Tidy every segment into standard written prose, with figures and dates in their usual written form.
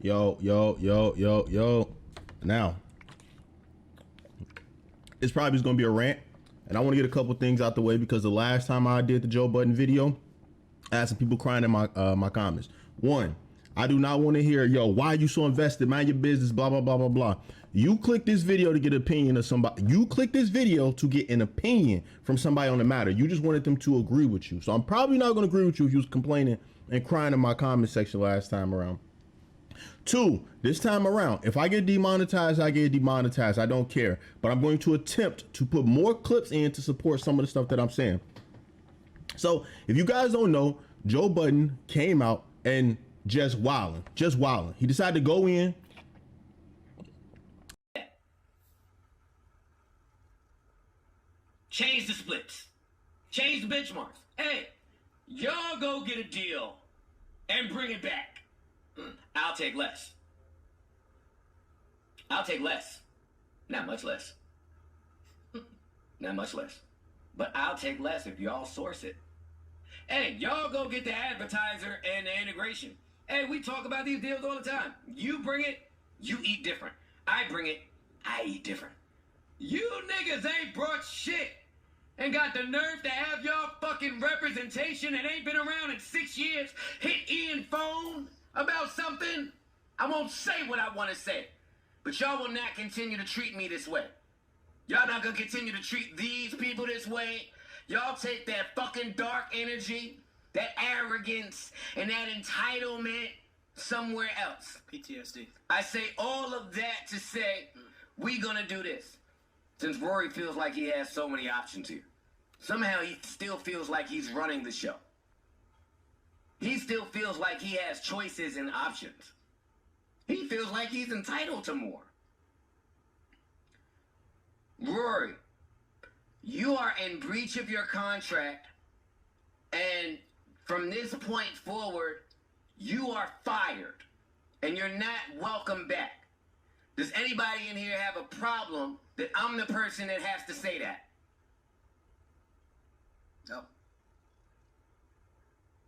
Yo. Now, it's probably just gonna be a rant, and I want to get a couple things out the way because the last time I did the Joe Budden video, I had some people crying in my comments. One, I do not want to hear, yo, why are you so invested? Mind your business, blah, blah, blah, blah, blah. You click this video to get an opinion of somebody. You click this video to get an opinion from somebody on the matter. You just wanted them to agree with you. So I'm probably not going to agree with you if you was complaining and crying in my comment section last time around. Two, this time around, if I get demonetized, I get demonetized. I don't care. But I'm going to attempt to put more clips in to support some of the stuff that I'm saying. So if you guys don't know, Joe Budden came out and just wilding. He decided to go in. Change the splits. Change the benchmarks. Hey, y'all go get a deal and bring it back. I'll take less. Not much less. Not much less. But I'll take less if y'all source it. Hey, y'all go get the advertiser and the integration. Hey, we talk about these deals all the time. You bring it, you eat different. I bring it, I eat different. You niggas ain't brought shit and got the nerve to have y'all fucking representation and ain't been around in 6 years. Hit Ian phone about something. I won't say what I want to say, but y'all will not continue to treat me this way. Y'all not gonna continue to treat these people this way. Y'all take that fucking dark energy, that arrogance, and that entitlement somewhere else. PTSD. I say all of that to say, we gonna do this. Since Rory feels like he has so many options here. Somehow he still feels like he's running the show. He still feels like he has choices and options. He feels like he's entitled to more. Rory, you are in breach of your contract, and from this point forward, you are fired, and you're not welcome back. Does anybody in here have a problem that I'm the person that has to say that? No.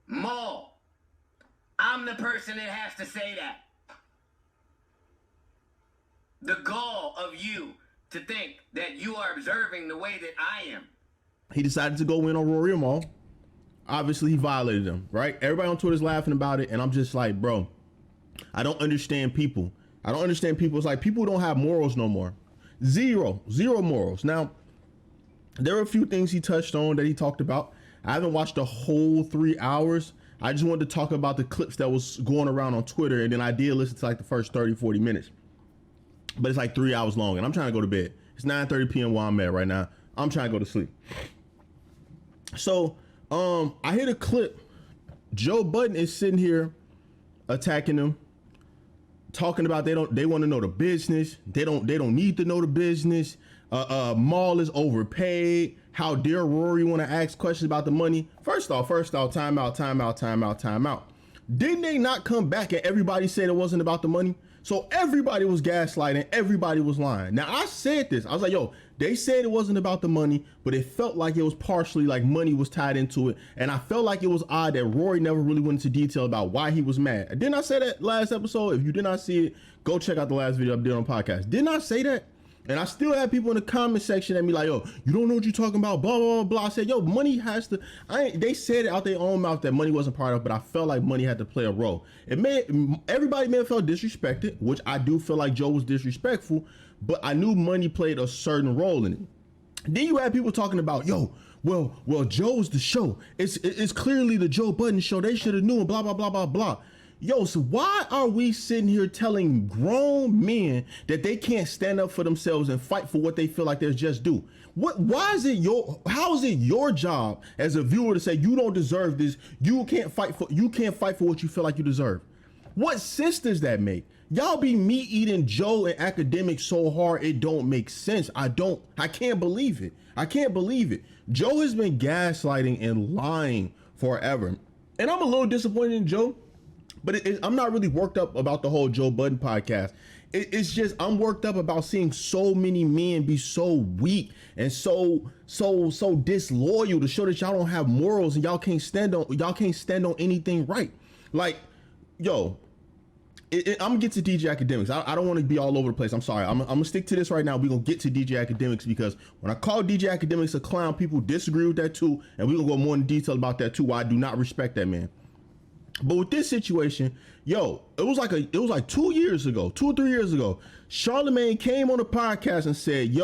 Maul, I'm the person that has to say that. The gall of you to think that you are observing the way that I am. He decided to go in on Rory and Maul. Obviously, he violated them, right? Everybody on Twitter's laughing about it, and I'm just like, bro, I don't understand people. It's like people don't have morals no more. Zero morals. Now, there are a few things he touched on that he talked about. I haven't watched the whole 3 hours. I just wanted to talk about the clips that was going around on Twitter, and then I did listen to like the first 30, 40 minutes. But it's like 3 hours long, and I'm trying to go to bed. It's 9:30 p.m. where I'm at right now. I'm trying to go to sleep. So, I hit a clip. Joe Budden is sitting here attacking him, talking about they want to know the business. They don't need to know the business. Maul is overpaid. How dare Rory want to ask questions about the money? First off, time out. Didn't they not come back and everybody said it wasn't about the money? So everybody was gaslighting, everybody was lying. Now I said this, I was like, yo, they said it wasn't about the money, but it felt like it was partially like money was tied into it. And I felt like it was odd that Rory never really went into detail about why he was mad. Didn't I say that last episode? If you did not see it, go check out the last video I did on podcast. Didn't I say that? And I still have people in the comment section that be like, yo, you don't know what you're talking about, blah, blah, blah, blah. I said, yo, money has to, they said it out their own mouth that money wasn't part of it, but I felt like money had to play a role. Everybody may have felt disrespected, which I do feel like Joe was disrespectful, but I knew money played a certain role in it. Then you had people talking about, yo, well, Joe's the show. It's clearly the Joe Budden show. They should have known, blah, blah, blah, blah, blah. Yo, so why are we sitting here telling grown men that they can't stand up for themselves and fight for what they feel like they're just due? How is it your job as a viewer to say you don't deserve this? You can't fight for what you feel like you deserve. What sense does that make? Y'all be meat eating Joe and Akademiks so hard it don't make sense. I can't believe it. Joe has been gaslighting and lying forever. And I'm a little disappointed in Joe. But I'm not really worked up about the whole Joe Budden podcast. It's just I'm worked up about seeing so many men be so weak and so disloyal to show that y'all don't have morals and y'all can't stand on anything right. Like, yo, I'm gonna get to DJ Akademiks. I don't want to be all over the place. I'm sorry. I'm gonna stick to this right now. We're gonna get to DJ Akademiks because when I call DJ Akademiks a clown, people disagree with that too, and we're gonna go more in detail about that too. Why I do not respect that man. But with this situation, it was like 2 years ago, 2 or 3 years ago, Charlamagne came on the podcast and said,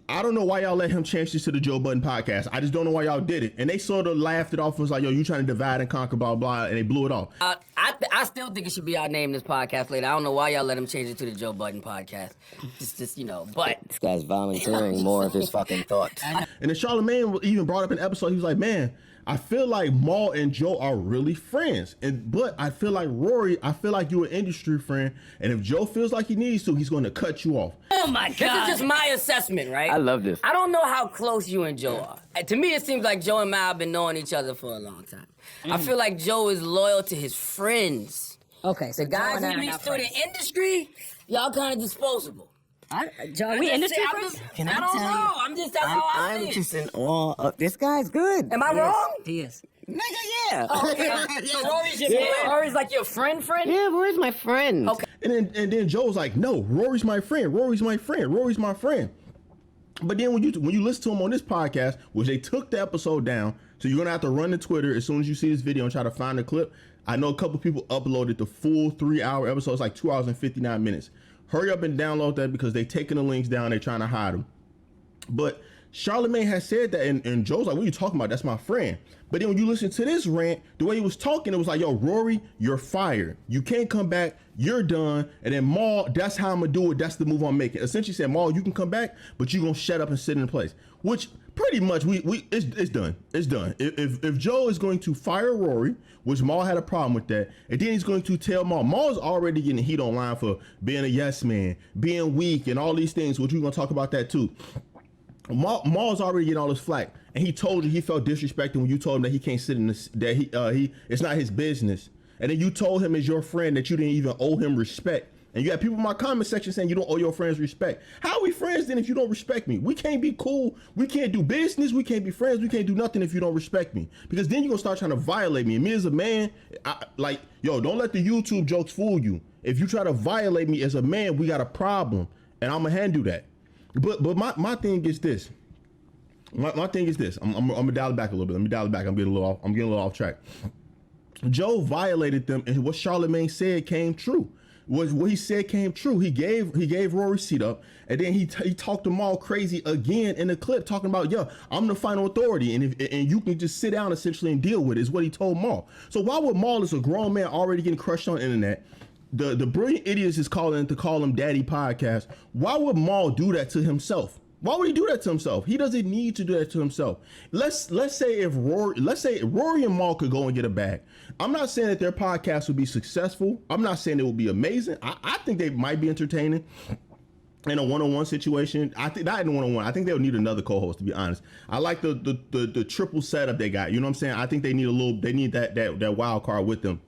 I don't know why y'all let him change this to the Joe Budden podcast. I just don't know why y'all did it. And they sort of laughed it off and was like, you trying to divide and conquer, blah, blah, and they blew it off. I still think it should be our name this podcast later. I don't know why y'all let him change it to the Joe Budden podcast. It's just, but. This guy's volunteering more of his fucking thoughts. And then Charlamagne even brought up an episode. He was like, man, I feel like Maul and Joe are really friends. But I feel like Rory, you're an industry friend. And if Joe feels like he needs to, he's going to cut you off. Oh my God. This is just my assessment, right? I love this. I don't know how close you and Joe are. To me, it seems like Joe and Mal have been knowing each other for a long time. I feel like Joe is loyal to his friends. Okay, so the guys he meets through the industry, y'all kind of disposable. Joe, we industry friends? I don't know. That's how I see it. I'm just in awe of this guy's good. Am I wrong? He is. Nigga, yeah. Oh, okay. So Rory's your man? Rory's like your friend? Yeah, Rory's my friend. Okay. And then Joe's like, no, Rory's my friend. Rory's my friend. But then when you listen to him on this podcast, which they took the episode down, so you're gonna have to run to Twitter as soon as you see this video and try to find the clip. I know a couple people uploaded the full 3-hour episode. It's like 2 hours and 59 minutes. Hurry up and download that because they taking the links down. They're trying to hide them. But Charlamagne has said that, and Joe's like, what are you talking about? That's my friend. But then when you listen to this rant, the way he was talking, it was like, Rory, you're fired. You can't come back. You're done. And then Maul, that's how I'm going to do it. That's the move I'm making. Essentially said, Maul, you can come back, but you're going to shut up and sit in place. Which pretty much it's done. It's done. If Joe is going to fire Rory, which Maul had a problem with that, and then he's going to tell Maul's already getting heat online for being a yes man, being weak, and all these things, which we're going to talk about that too. Maul's already getting all this flack, and he told you he felt disrespected when you told him that he can't sit in this, that he it's not his business, and then you told him as your friend that you didn't even owe him respect. And you got people in my comment section saying you don't owe your friends respect. How are we friends then if you don't respect me? We can't be cool. We can't do business. We can't be friends. We can't do nothing if you don't respect me. Because then you're going to start trying to violate me. And me as a man, don't let the YouTube jokes fool you. If you try to violate me as a man, we got a problem. And I'm going to handle that. But my thing is this. My thing is this. I'm going to dial it back a little bit. Let me dial it back. I'm getting a little off track. Joe violated them, and what Charlamagne said came true. What he said came true. He gave Rory seat up, and then he talked to Maul crazy again in the clip, talking about, I'm the final authority, and you can just sit down essentially and deal with it, is what he told Maul. So why would Maul, as a grown man already getting crushed on the internet, the brilliant idiots is calling to call him Daddy Podcast, why would Maul do that to himself? Why would he do that to himself? He doesn't need to do that to himself. Let's say Rory and Maul could go and get a bag. I'm not saying that their podcast would be successful. I'm not saying it will be amazing. I think they might be entertaining in a one-on-one situation. I think not in a one-on-one. I think they'll need another co-host, to be honest. I like the triple setup they got. You know what I'm saying? I think they need that wild card with them.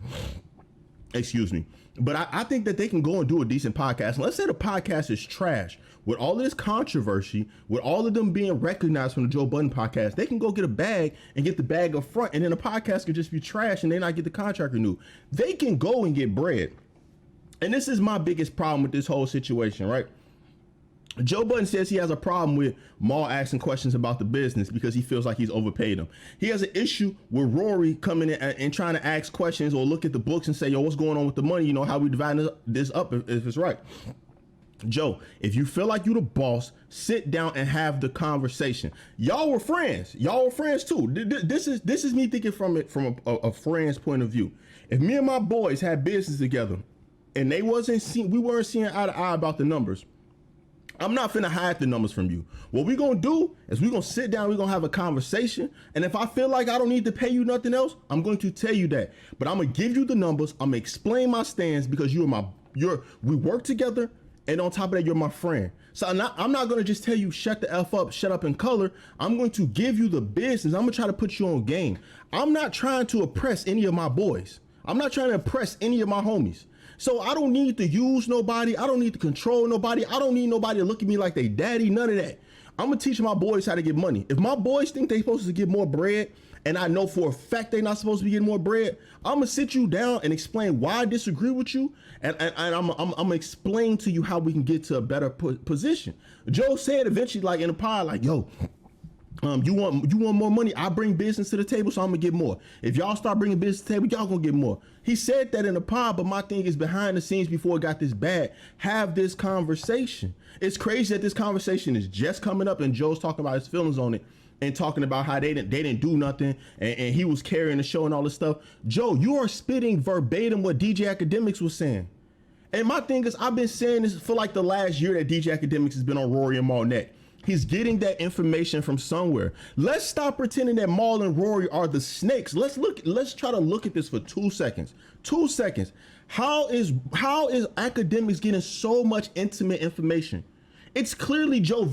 Excuse me. But I think that they can go and do a decent podcast. And let's say the podcast is trash. With all of this controversy, with all of them being recognized from the Joe Budden podcast, they can go get a bag and get the bag up front, and then the podcast could just be trash and they not get the contract renewed. They can go and get bread. And this is my biggest problem with this whole situation, right? Joe Budden says he has a problem with Maul asking questions about the business because he feels like he's overpaid him. He has an issue with Rory coming in and trying to ask questions or look at the books and say, what's going on with the money? How we divide this up if it's right. Joe, if you feel like you the boss, sit down and have the conversation. Y'all were friends. Y'all were friends too. This is me thinking from a friend's point of view. If me and my boys had business together and we weren't seeing eye to eye about the numbers, I'm not finna hide the numbers from you. What we gonna do is we gonna sit down, we gonna have a conversation, and if I feel like I don't need to pay you nothing else, I'm going to tell you that. But I'm gonna give you the numbers, I'm gonna explain my stance because we work together, and on top of that, you're my friend. So I'm not gonna just tell you shut the F up, shut up and color. I'm going to give you the business. I'm gonna try to put you on game. I'm not trying to oppress any of my boys. I'm not trying to impress any of my homies. So I don't need to use nobody. I don't need to control nobody. I don't need nobody to look at me like they daddy, none of that. I'm gonna teach my boys how to get money. If my boys think they supposed to get more bread and I know for a fact they're not supposed to be getting more bread, I'm gonna sit you down and explain why I disagree with you, and I'm gonna explain to you how we can get to a better position. Joe said eventually, like in the pod, like, yo, you want more money? I bring business to the table, so I'm gonna get more. If y'all start bringing business to the table, y'all gonna get more. He said that in the pod, but my thing is behind the scenes before it got this bad. Have this conversation. It's crazy that this conversation is just coming up, and Joe's talking about his feelings on it and talking about how they didn't do nothing, and he was carrying the show and all this stuff. Joe, you are spitting verbatim what DJ Akademiks was saying. And my thing is, I've been saying this for like the last year that DJ Akademiks has been on Rory and Maul neck. He's getting that information from somewhere. Let's stop pretending that Maul and Rory are the snakes. Let's try to look at this for 2 seconds. 2 seconds. How is Akademiks getting so much intimate information? It's clearly Joe.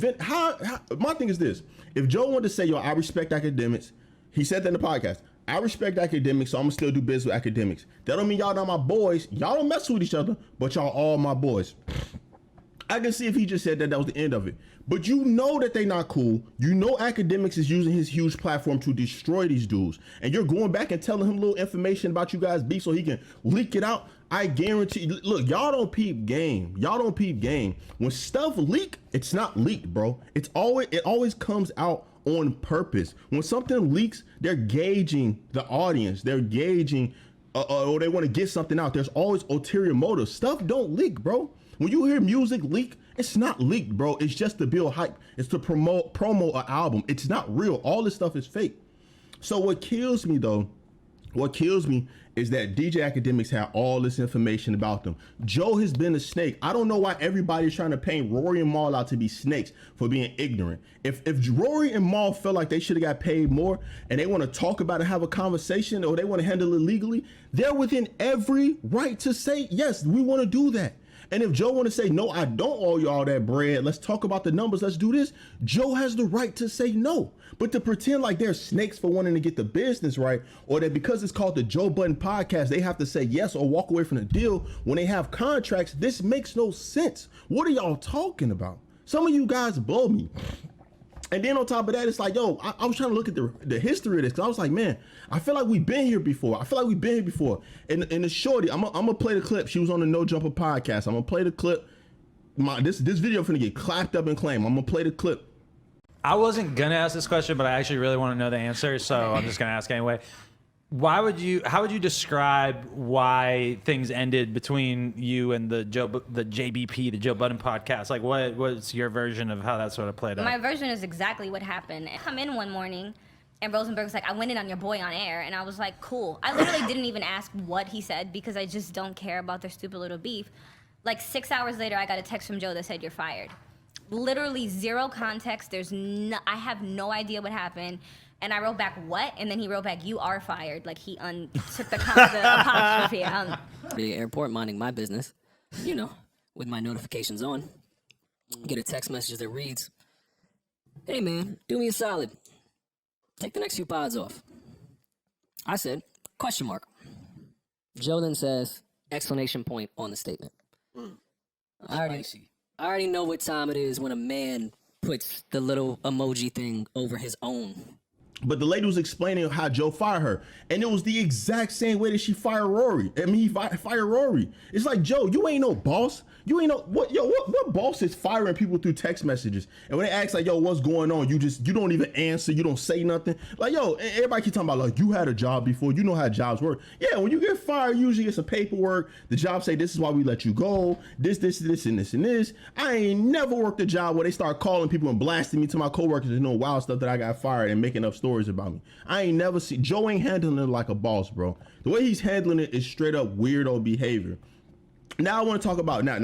My thing is this: if Joe wanted to say, yo, I respect Akademiks, he said that in the podcast. I respect Akademiks, so I'm gonna still do business with Akademiks. That don't mean y'all not my boys. Y'all don't mess with each other, but y'all all my boys. I can see if he just said that was the end of it. But you know that they not cool. You know Akademiks is using his huge platform to destroy these dudes. And you're going back and telling him little information about you guys' beef so he can leak it out. I guarantee, look, y'all don't peep game. Y'all don't peep game. When stuff leak, it's not leaked, bro. It always comes out on purpose. When something leaks, they're gauging the audience. They're gauging, or they want to get something out. There's always ulterior motives. Stuff don't leak, bro. When you hear music leak, it's not leaked, bro. It's just to build hype. It's to promote an album. It's not real. All this stuff is fake. So what kills me is that DJ Akademiks had all this information about them. Joe has been a snake. I don't know why everybody's trying to paint Rory and Maul out to be snakes for being ignorant. If Rory and Maul felt like they should have got paid more and they want to talk about it, have a conversation, or they want to handle it legally, they're within every right to say, yes, we want to do that. And if Joe want to say, no, I don't owe you all that bread, let's talk about the numbers, let's do this, Joe has the right to say no. But to pretend like they're snakes for wanting to get the business right, or that because it's called the Joe Budden podcast, they have to say yes or walk away from the deal when they have contracts, this makes no sense. What are y'all talking about? Some of you guys blow me. And then on top of that, it's like, yo, I was trying to look at the history of this, because I was like, man, I feel like we've been here before. And the shorty, I'm gonna play the clip. She was on the No Jumper podcast. I'm gonna play the clip. This video finna get clapped up and claimed. I'm gonna play the clip. I wasn't gonna ask this question, but I actually really want to know the answer, so I'm just gonna ask anyway. How would you describe why things ended between you and the JBP, the Joe Budden podcast? Like, what's your version of how that sort of played out? My version is exactly what happened. I come in one morning, and Rosenberg was like, I went in on your boy on air, and I was like, cool. I literally didn't even ask what he said because I just don't care about their stupid little beef. Like 6 hours later, I got a text from Joe that said, you're fired. Literally zero context. I have no idea what happened. And I wrote back, what? And then he wrote back, you are fired. Like, he took the apostrophe. The airport, minding my business, you know, with my notifications on. Get a text message that reads, hey, man, do me a solid. Take the next few pods off. I said, question mark. Joe then says, exclamation point on the statement. I already know what time it is when a man puts the little emoji thing over his own. But the lady was explaining how Joe fired her, and it was the exact same way that she fired Rory. I mean, he fired Rory. It's like, Joe, you ain't no boss. You ain't no what boss is firing people through text messages? And when they ask like, yo, what's going on? You don't even answer. You don't say nothing. Like, yo, everybody keep talking about like, you had a job before. You know how jobs work. Yeah, when you get fired, usually it's some paperwork. The job say this is why we let you go. This, and this. I ain't never worked a job where they start calling people and blasting me to my coworkers and wild stuff that I got fired and making up stories about me. I ain't never seen Joe ain't handling it like a boss, bro. The way he's handling it is straight up weirdo behavior. Now I want to talk about now.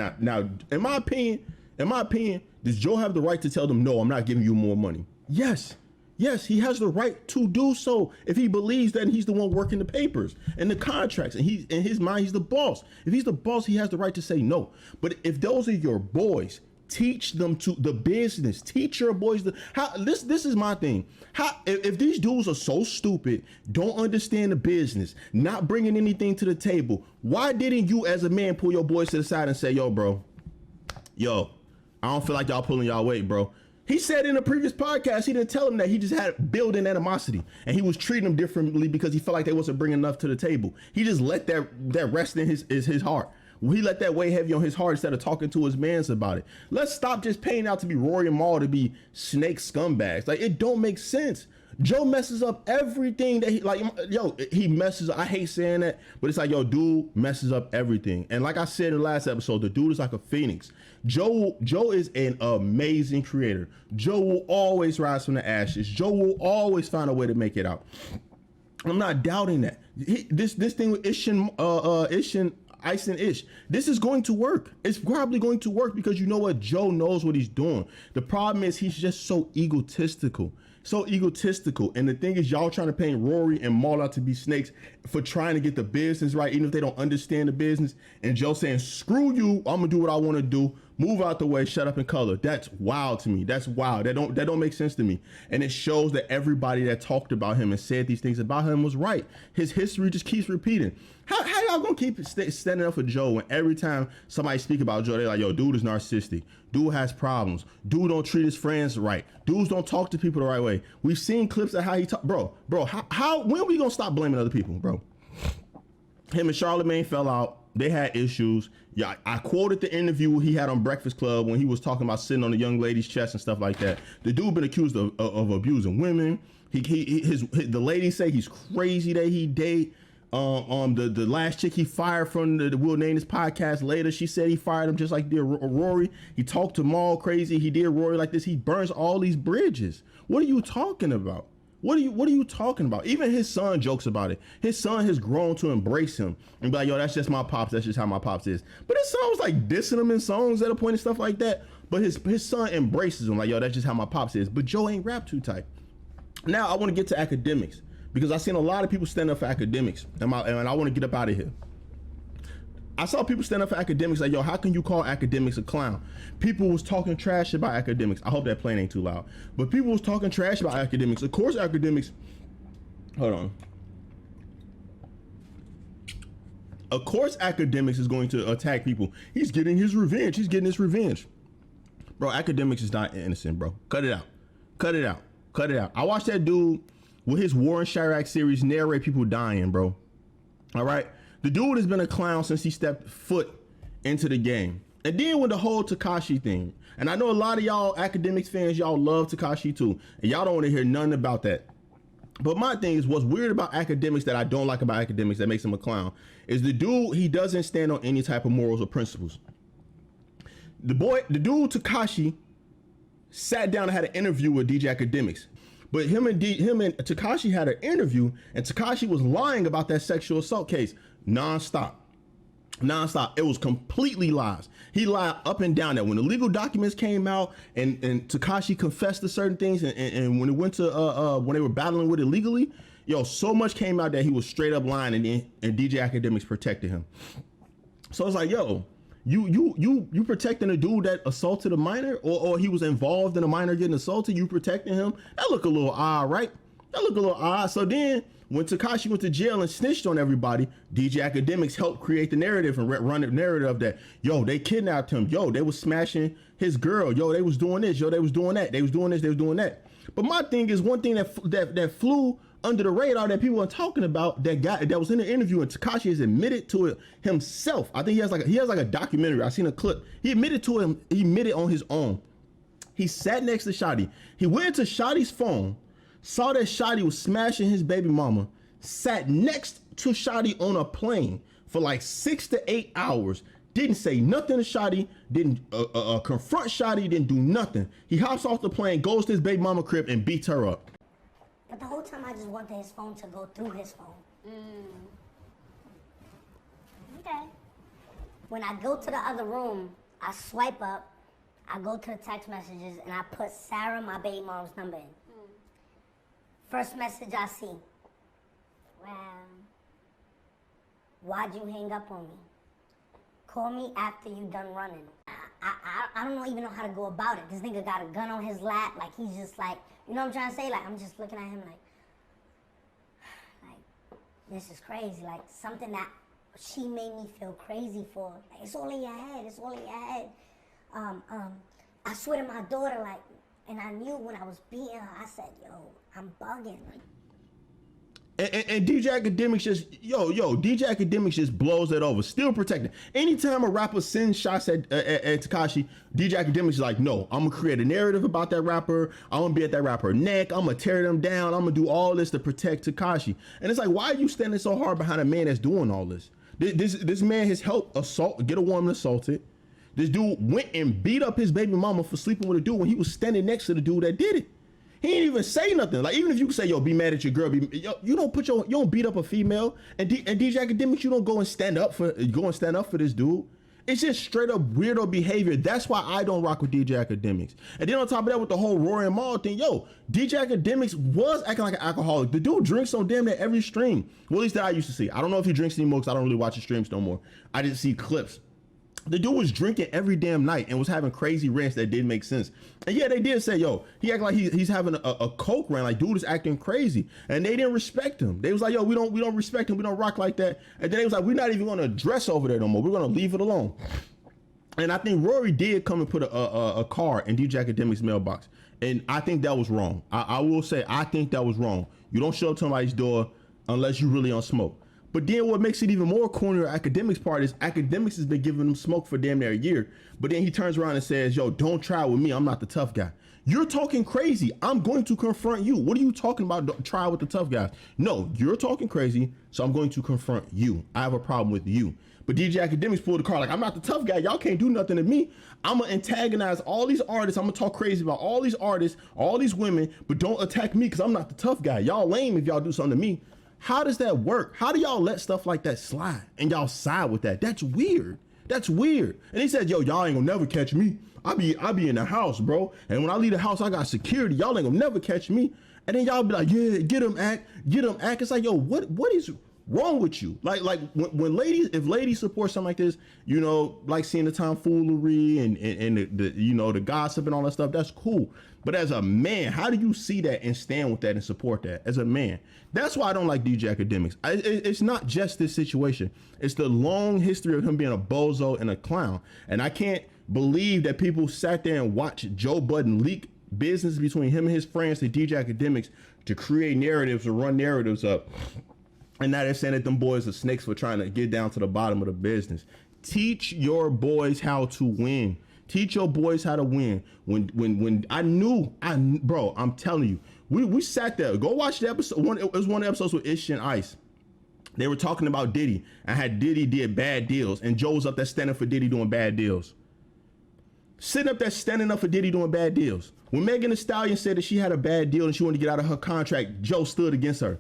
In my opinion, does Joe have the right to tell them, no, I'm not giving you more money? Yes, he has the right to do so if he believes that he's the one working the papers and the contracts, and in his mind, he's the boss. If he's the boss, he has the right to say no. But if those are your boys, teach them to the business. Teach your boys this is my thing. If these dudes are so stupid, don't understand the business, not bringing anything to the table, why didn't you as a man pull your boys to the side and say, yo, bro, I don't feel like y'all pulling y'all weight, bro. He said in a previous podcast, he didn't tell him that. He just had built-in animosity, and he was treating them differently because he felt like they wasn't bringing enough to the table. He just let that rest in his heart. He let that weigh heavy on his heart instead of talking to his mans about it. Let's stop just paying out to be Rory and Mal to be snake scumbags. Like, it don't make sense. Joe messes up everything that he messes up. I hate saying that, but it's like, yo, dude messes up everything. And like I said in the last episode, the dude is like a phoenix. Joe is an amazing creator. Joe will always rise from the ashes. Joe will always find a way to make it out. I'm not doubting that. This thing with Ice and Ish, this is going to work. It's probably going to work because you know what? Joe knows what he's doing. The problem is he's just so egotistical. And the thing is, y'all trying to paint Rory and Mal out to be snakes for trying to get the business right, even if they don't understand the business. And Joe saying, screw you, I'm gonna do what I want to do. Move out the way, shut up and color. That's wild to me. That's wild. That don't make sense to me. And it shows that everybody that talked about him and said these things about him was right. His history just keeps repeating. How y'all gonna keep standing up for Joe when every time somebody speak about Joe, they're like, yo, dude is narcissistic. Dude has problems. Dude don't treat his friends right. Dudes don't talk to people the right way. We've seen clips of how he talk. Bro, when are we gonna stop blaming other people, bro? Him and Charlamagne fell out. They had issues. Yeah, I quoted the interview he had on Breakfast Club when he was talking about sitting on the young lady's chest and stuff like that. The dude been accused of abusing women. The ladies say he's crazy that he date. The last chick he fired from the We'll Name This podcast later, she said he fired him just like did Rory. He talked to Mal crazy. He did Rory like this. He burns all these bridges. What are you talking about? What are you talking about? Even his son jokes about it. His son has grown to embrace him and be like, yo, that's just my pops. That's just how my pops is. But his son was like dissing him in songs at a point and stuff like that. But his son embraces him like, yo, that's just how my pops is. But Joe ain't rap too tight. Now I want to get to Akademiks because I've seen a lot of people stand up for Akademiks and I want to get up out of here. I saw people stand up for Akademiks like, yo, how can you call Akademiks a clown? People was talking trash about Akademiks. I hope that plane ain't too loud. But people was talking trash about Akademiks. Of course, Akademiks. Hold on. Of course, Akademiks is going to attack people. He's getting his revenge. Bro, Akademiks is not innocent, bro. Cut it out. I watched that dude with his War in Chirac series narrate people dying, bro. All right. The dude has been a clown since he stepped foot into the game. And then with the whole Tekashi thing, and I know a lot of y'all Akademiks fans, y'all love Tekashi too, and y'all don't want to hear nothing about that. But my thing is, what's weird about Akademiks that I don't like about Akademiks that makes him a clown is the dude, he doesn't stand on any type of morals or principles. The dude Tekashi sat down and had an interview with DJ Akademiks. But him and Tekashi had an interview, and Tekashi was lying about that sexual assault case nonstop. It was completely lies. He lied up and down that when the legal documents came out and Tekashi confessed to certain things and when it went to when they were battling with it legally, yo, so much came out that he was straight up lying and DJ Akademiks protected him. So it's like, yo, you protecting a dude that assaulted a minor or he was involved in a minor getting assaulted, you protecting him? That look a little odd, right? So then when Tekashi went to jail and snitched on everybody, DJ Akademiks helped create the narrative and run the narrative that, yo, they kidnapped him. Yo, they was smashing his girl. Yo, they was doing this. Yo, they was doing that. They was doing this. They was doing that. But my thing is, one thing that flew under the radar that people are talking about, that was in the interview, and Tekashi has admitted to it himself. I think he has like a documentary. I seen a clip. He admitted to him. He admitted on his own. He sat next to Shotty. He went into Shotty's phone, saw that Shotty was smashing his baby mama, sat next to Shotty on a plane for like 6 to 8 hours, didn't say nothing to Shotty, didn't confront Shotty, didn't do nothing. He hops off the plane, goes to his baby mama crib and beats her up. But the whole time I just wanted his phone to go through his phone. Okay. When I go to the other room, I swipe up, I go to the text messages, and I put Sarah, my baby mom's number in. First message I see. Well, why'd you hang up on me? Call me after you done running. I don't even know how to go about it. This nigga got a gun on his lap, like he's just like, you know what I'm trying to say? Like, I'm just looking at him like, this is crazy. Like, something that she made me feel crazy for. Like, it's all in your head, I swear to my daughter, like, And I knew when I was beating her, I said, yo, I'm bugging. And DJ Akademiks DJ Akademiks just blows it over. Still protecting. Anytime a rapper sends shots at Tekashi, DJ Akademiks is like, no, I'm gonna create a narrative about that rapper. I'm gonna be at that rapper neck. I'm gonna tear them down. I'm gonna do all this to protect Tekashi. And it's like, why are you standing so hard behind a man that's doing all this? This man has helped get a woman assaulted. This dude went and beat up his baby mama for sleeping with a dude when he was standing next to the dude that did it. He ain't even say nothing. Like, even if you say, yo, be mad at your girl, you don't beat up a female. And DJ Akademiks, you don't go and stand up for this dude. It's just straight up weirdo behavior. That's why I don't rock with DJ Akademiks. And then on top of that, with the whole Rory and Maul thing, DJ Akademiks was acting like an alcoholic. The dude drinks on damn near every stream. Well, at least that I used to see. I don't know if he drinks anymore because I don't really watch his streams no more. I didn't see clips. The dude was drinking every damn night and was having crazy rants that didn't make sense. And yeah, they did say, yo, he acted like he's having a coke rant, like dude is acting crazy. And they didn't respect him. They was like, yo, we don't respect him. We don't rock like that. And then they was like, we're not even going to address over there no more. We're going to leave it alone. And I think Rory did come and put a card in DJ Akademiks' mailbox. And I think that was wrong. I will say, I think that was wrong. You don't show up to somebody's door unless you really on smoke. But then what makes it even more corny on Akademiks' part is Akademiks has been giving him smoke for damn near a year. But then he turns around and says, yo, don't try with me. I'm not the tough guy. You're talking crazy. I'm going to confront you. What are you talking about? Don't try with the tough guys. No, you're talking crazy. So I'm going to confront you. I have a problem with you. But DJ Akademiks pulled the card like, I'm not the tough guy. Y'all can't do nothing to me. I'm going to antagonize all these artists. I'm going to talk crazy about all these artists, all these women, but don't attack me because I'm not the tough guy. Y'all lame if y'all do something to me. How does that work? How do y'all let stuff like that slide and y'all side with that? That's weird. That's weird. And he said, yo, y'all ain't gonna never catch me. I be in the house, bro. And when I leave the house, I got security. Y'all ain't gonna never catch me. And then y'all be like, yeah, get him, Act. It's like, yo, what is wrong with you? Like when if ladies support something like this, like seeing the tomfoolery and the gossip and all that stuff, that's cool. But as a man, how do you see that and stand with that and support that as a man? That's why I don't like DJ Akademiks. It's not just this situation. It's the long history of him being a bozo and a clown. And I can't believe that people sat there and watched Joe Budden leak business between him and his friends to DJ Akademiks to create narratives or run narratives up. And now they're saying that them boys are snakes for trying to get down to the bottom of the business. Teach your boys how to win. Teach your boys how to win. When bro, I'm telling you, we sat there. Go watch the episode. It was one of the episodes with Ish and Ice. They were talking about Diddy and how Diddy did bad deals, and Joe was up there standing for Diddy doing bad deals. Sitting up there standing up for Diddy doing bad deals. When Megan Thee Stallion said that she had a bad deal and she wanted to get out of her contract, Joe stood against her.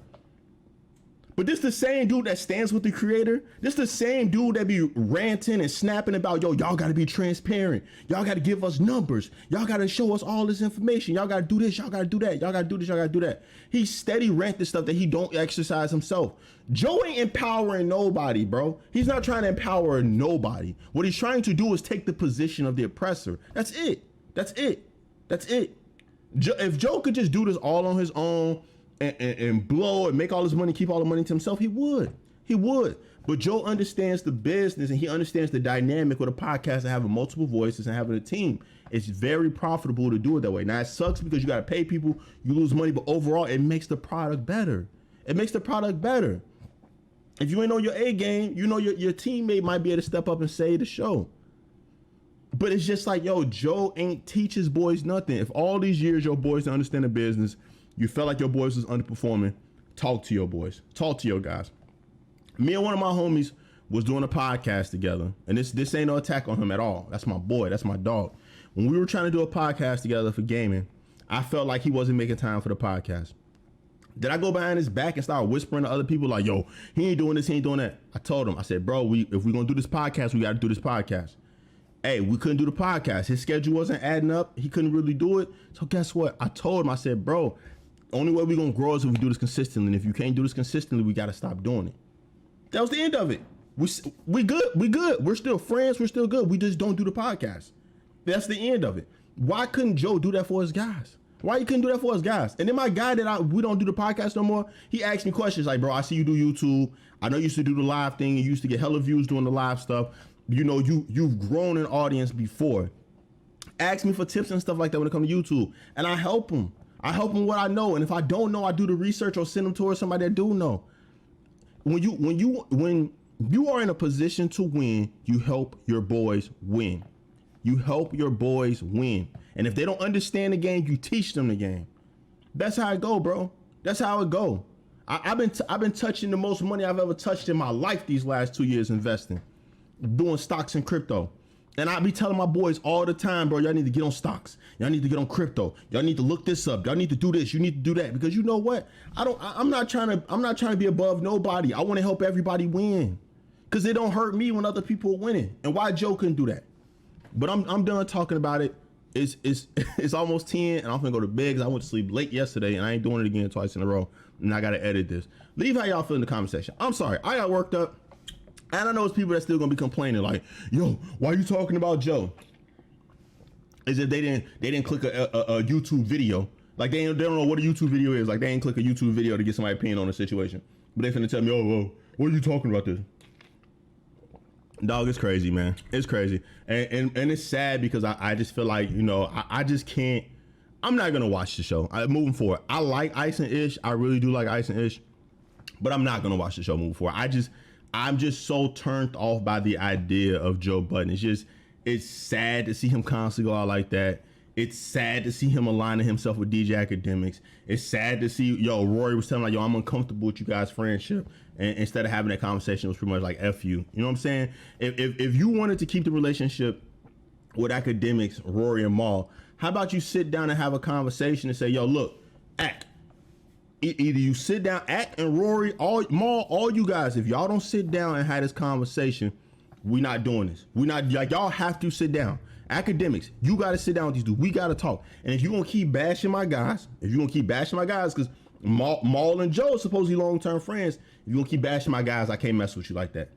But this the same dude that stands with the creator. This the same dude that be ranting and snapping about, yo, y'all got to be transparent. Y'all got to give us numbers. Y'all got to show us all this information. Y'all got to do this. Y'all got to do that. Y'all got to do this. Y'all got to do that. He steady ranting stuff that he don't exercise himself. Joe ain't empowering nobody, bro. He's not trying to empower nobody. What he's trying to do is take the position of the oppressor. That's it. That's it. That's it. If Joe could just do this all on his own, and blow and make all his money, keep all the money to himself, he would. But Joe understands the business and he understands the dynamic with a podcast and having multiple voices and having a team. It's very profitable to do it that way. Now it sucks because you got to pay people, you lose money, but overall it makes the product better. It makes the product better. If you ain't on your A game, your teammate might be able to step up and save the show. But it's just like, yo, Joe ain't teach his boys nothing. If all these years your boys don't understand the business, you felt like your boys was underperforming, talk to your boys. Talk to your guys. Me and one of my homies was doing a podcast together. And this ain't no attack on him at all. That's my boy. That's my dog. When we were trying to do a podcast together for gaming, I felt like he wasn't making time for the podcast. Did I go behind his back and start whispering to other people like, yo, he ain't doing this, he ain't doing that? I told him, I said, bro, if we're going to do this podcast, we got to do this podcast. Hey, we couldn't do the podcast. His schedule wasn't adding up. He couldn't really do it. So guess what? I told him, I said, bro, only way we're going to grow is if we do this consistently. And if you can't do this consistently, we got to stop doing it. That was the end of it. We good. We good. We're still friends. We're still good. We just don't do the podcast. That's the end of it. Why couldn't Joe do that for his guys? Why he couldn't do that for his guys? And then my guy we don't do the podcast no more, he asked me questions like, bro, I see you do YouTube. I know you used to do the live thing. You used to get hella views doing the live stuff. You've grown an audience before. ask me for tips and stuff like that when it comes to YouTube, and I help them. I help them what I know, and if I don't know, I do the research or send them towards somebody that do know. When you are in a position to win, you help your boys win. You help your boys win, and if they don't understand the game, you teach them the game. That's how it go, bro. That's how it go. I've been touching the most money I've ever touched in my life these last 2 years investing, doing stocks and crypto. And I be telling my boys all the time, bro, y'all need to get on stocks. Y'all need to get on crypto. Y'all need to look this up. Y'all need to do this. You need to do that. Because you know what? I'm not trying to be above nobody. I want to help everybody win. Because it don't hurt me when other people are winning. And why Joe couldn't do that? But I'm done talking about it. It's almost 10 and I'm gonna go to bed because I went to sleep late yesterday and I ain't doing it again twice in a row. And I gotta edit this. Leave how y'all feel in the comment section. I'm sorry, I got worked up. And I know it's people that's still gonna be complaining like, yo, why are you talking about Joe? As if they didn't click a YouTube video. Like they don't know what a YouTube video is. Like they ain't click a YouTube video to get somebody's opinion on a situation. But they finna tell me, oh, what are you talking about this? Dog, it's crazy, man. It's crazy. And it's sad because I just feel like, you know, I just can't. I'm not going to watch the show. Moving forward. I like Ice and Ish. I really do like Ice and Ish. But I'm not going to watch the show moving forward. I'm just so turned off by the idea of Joe Budden. It's sad to see him constantly go out like that. It's sad to see him aligning himself with DJ Akademiks. It's sad to see, Rory was telling like, I'm uncomfortable with you guys' friendship. And instead of having that conversation, it was pretty much like, F you. You know what I'm saying? If you wanted to keep the relationship with Akademiks, Rory, and Maul, how about you sit down and have a conversation and say, look, Ak, either you sit down, Ak and Rory, Maul, all you guys, if y'all don't sit down and have this conversation, we not doing this. We not, like, y'all have to sit down. Akademiks, you got to sit down with these dudes. We got to talk. And if you're going to keep bashing my guys, because Maul and Joe are supposedly long-term friends, if you're going to keep bashing my guys, I can't mess with you like that.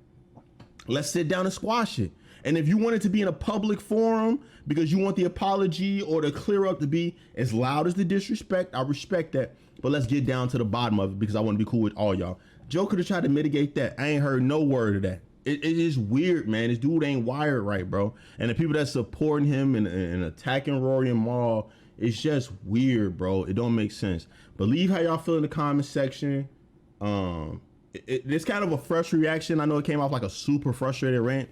Let's sit down and squash it. And if you want it to be in a public forum because you want the apology or the clear up to be as loud as the disrespect, I respect that. But let's get down to the bottom of it because I want to be cool with all y'all. Joe could have tried to mitigate that. I ain't heard no word of that. It is weird, man. This dude ain't wired right, bro. And the people that's supporting him and attacking Rory and Maul, it's just weird, bro. It don't make sense. But leave how y'all feel in the comment section. It's kind of a fresh reaction. I know it came off like a super frustrated rant,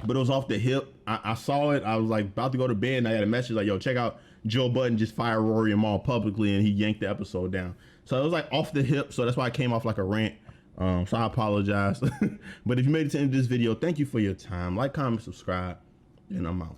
but it was off the hip. I saw it. I was like about to go to bed and I got a message like, check out Joe Budden just fired Rory and Maul publicly and he yanked the episode down. So it was like off the hip. So that's why it came off like a rant. So I apologize. But if you made it to the end of this video, thank you for your time. Like, comment, subscribe, and I'm out.